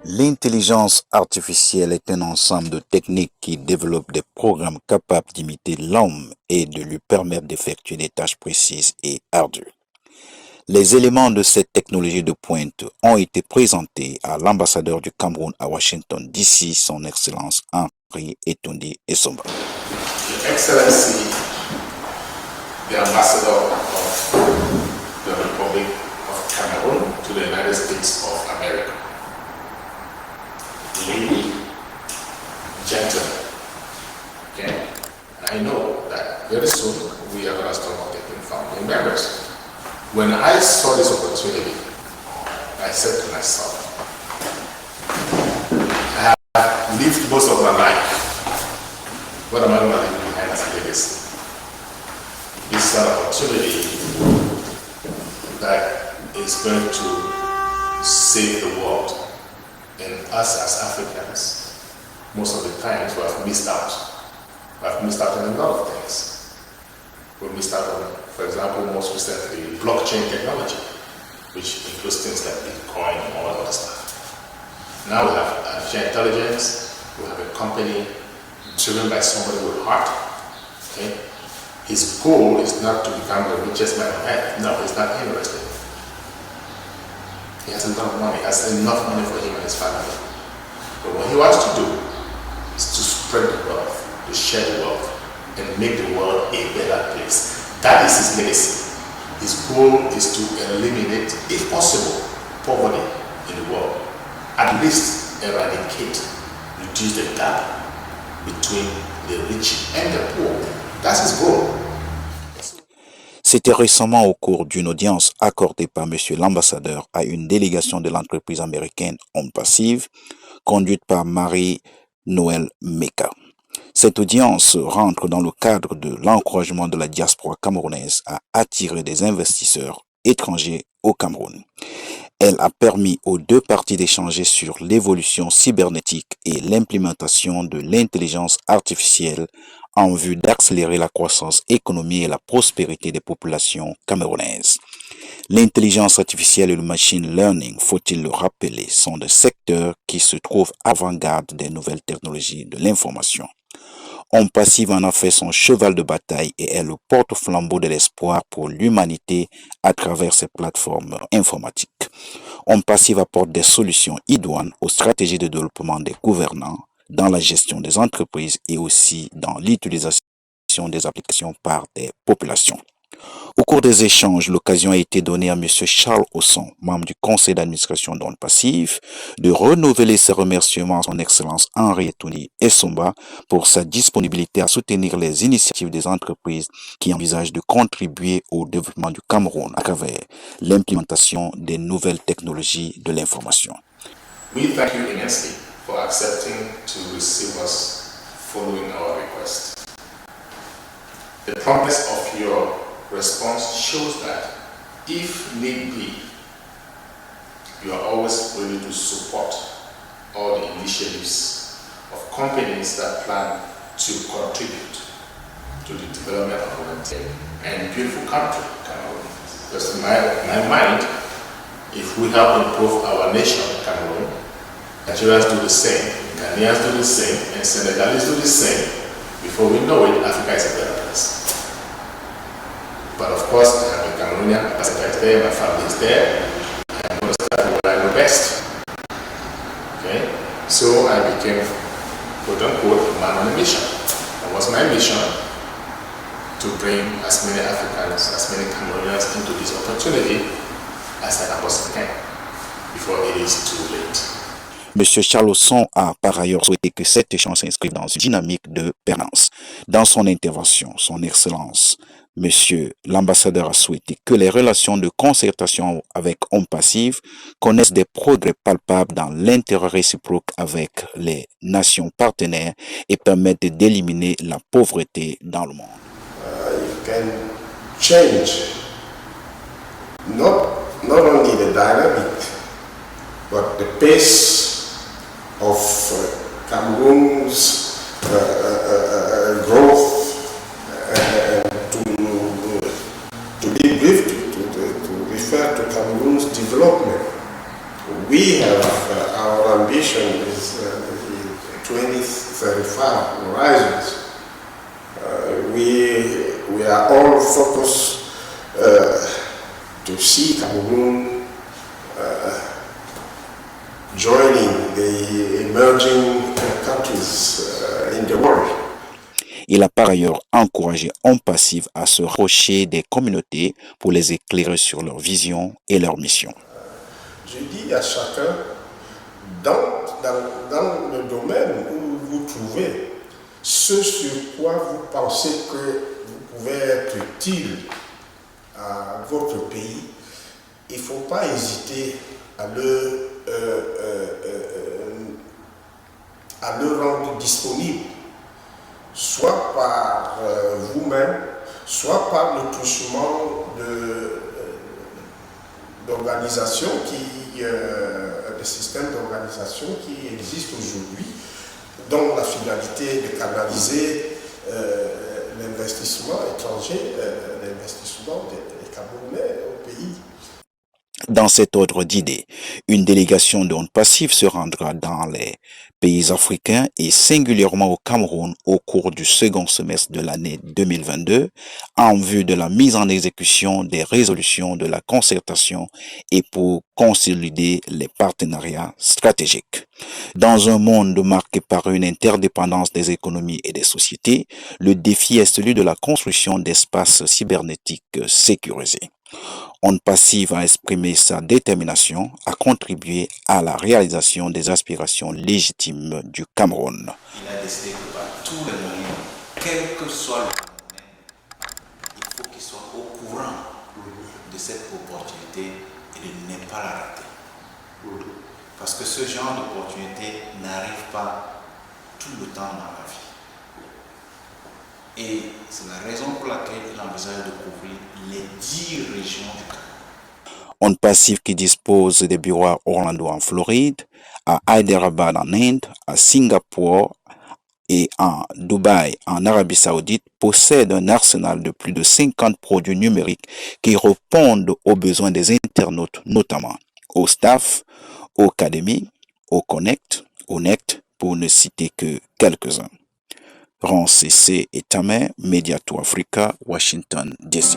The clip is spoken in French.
L'intelligence artificielle est un ensemble de techniques qui développent des programmes capables d'imiter l'homme et de lui permettre d'effectuer des tâches précises et ardues. Les éléments de cette technologie de pointe ont été présentés à l'ambassadeur du Cameroun à Washington, D.C., son Excellence Henri Etundi Essomba. Your Excellency, the Ambassador of the Republic of Cameroon to the United States of America. Lady, gentlemen, okay? I know that very soon we are going to start taking family members. When I saw this opportunity, I said to myself, I have lived most of my life. What am I going to leave behind as a legacy? This is an opportunity that is going to save the world. And us as Africans, most of the times we have missed out. We have missed out on a lot of things. We missed out on, for example, most recently, blockchain technology, which includes things like Bitcoin and all that other stuff. Now we have artificial intelligence, we have a company driven by somebody with heart. Okay? His goal is not to become the richest man on earth. No, he's not interested. He has a lot of money, has enough money for him and his family. But what he wants to do is to spread the wealth, to share the wealth, and make the world a better place. That is his legacy. His goal is to eliminate, if possible, poverty in the world. At least eradicate, reduce the gap between the rich and the poor. That's his goal. C'était récemment au cours d'une audience accordée par M. l'ambassadeur à une délégation de l'entreprise américaine Homme Passive, conduite par Marie-Noël Meka. Cette audience rentre dans le cadre de l'encouragement de la diaspora camerounaise à attirer des investisseurs étrangers au Cameroun. Elle a permis aux deux parties d'échanger sur l'évolution cybernétique et l'implémentation de l'intelligence artificielle en vue d'accélérer la croissance économique et la prospérité des populations camerounaises. L'intelligence artificielle et le machine learning, faut-il le rappeler, sont des secteurs qui se trouvent avant-garde des nouvelles technologies de l'information. Homme Passive en a fait son cheval de bataille et est le porte-flambeau de l'espoir pour l'humanité à travers ses plateformes informatiques. Homme Passive apporte des solutions idoines aux stratégies de développement des gouvernants, dans la gestion des entreprises et aussi dans l'utilisation des applications par des populations. Au cours des échanges, l'occasion a été donnée à M. Charles Osson, membre du conseil d'administration d'Homme Passive, de renouveler ses remerciements à son Excellence Henri Etundi Essomba pour sa disponibilité à soutenir les initiatives des entreprises qui envisagent de contribuer au développement du Cameroun à travers l'implémentation des nouvelles technologies de l'information. We thank you immensely for accepting to receive us following our request. The promise of your response shows that, if need be, you are always ready to support all the initiatives of companies that plan to contribute to the development of our and beautiful country, Cameroon. Because in my mind, if we help improve our nation, Cameroon, Nigerians do the same, Ghanaians do the same, and Senegalese do the same. Before we know it, Africa is a better place. But of course, I have a Cameroonian ambassador is there, my family is there. I'm going to start what I know best. Okay? So I became, quote unquote, a man on a mission. And what's my mission? To bring as many Africans, as many Cameroonians into this opportunity as I possibly can, before it is too late. M. Charles Osson a par ailleurs souhaité que cet échange s'inscrive dans une dynamique de permanence. Dans son intervention, son Excellence, M. l'ambassadeur a souhaité que les relations de concertation avec Homme Passive connaissent des progrès palpables dans l'intérêt réciproque avec les nations partenaires et permettent d'éliminer la pauvreté dans le monde. You can change not only the dynamic, but the pace of Cameroon's growth. To be brief, to refer to Cameroon's development, we have our ambition ambition is the 2035 horizons. We are all focused to see Cameroon joining the emerging countries in the world. Il a par ailleurs encouragé Homme Passif à se rapprocher des communautés pour les éclairer sur leur vision et leur mission. Je dis à chacun, dans le domaine où vous trouvez, ce sur quoi vous pensez que vous pouvez être utile à votre pays, il ne faut pas hésiter à le rendre disponible, soit par vous-même, soit par le touchement d'organisations de systèmes d'organisation qui existent aujourd'hui, dont la finalité de canaliser l'investissement étranger, l'investissement des Camerounais au pays. Dans cet ordre d'idées, une délégation d'Homme Passif se rendra dans les pays africains et singulièrement au Cameroun au cours du second semestre de l'année 2022 en vue de la mise en exécution des résolutions de la concertation et pour consolider les partenariats stratégiques. Dans un monde marqué par une interdépendance des économies et des sociétés, le défi est celui de la construction d'espaces cybernétiques sécurisés. Homme Passif a exprimé sa détermination à contribuer à la réalisation des aspirations légitimes du Cameroun. Il a décidé que par tous les moyens, quel que soit le Camerounais, il faut qu'il soit au courant de cette opportunité et de ne pas la rater. Parce que ce genre d'opportunité n'arrive pas tout le temps dans la vie. Et c'est la raison pour laquelle il envisage de couvrir les 10 régions du Cameroun. Homme Passif qui dispose des bureaux à Orlando en Floride, à Hyderabad en Inde, à Singapour et en Dubaï en Arabie Saoudite possède un arsenal de plus de 50 produits numériques qui répondent aux besoins des internautes, notamment au staff, au Academy, au Connect, au Net, pour ne citer que quelques-uns. Ron CC et Tamer, Mediato Africa, Washington, D.C.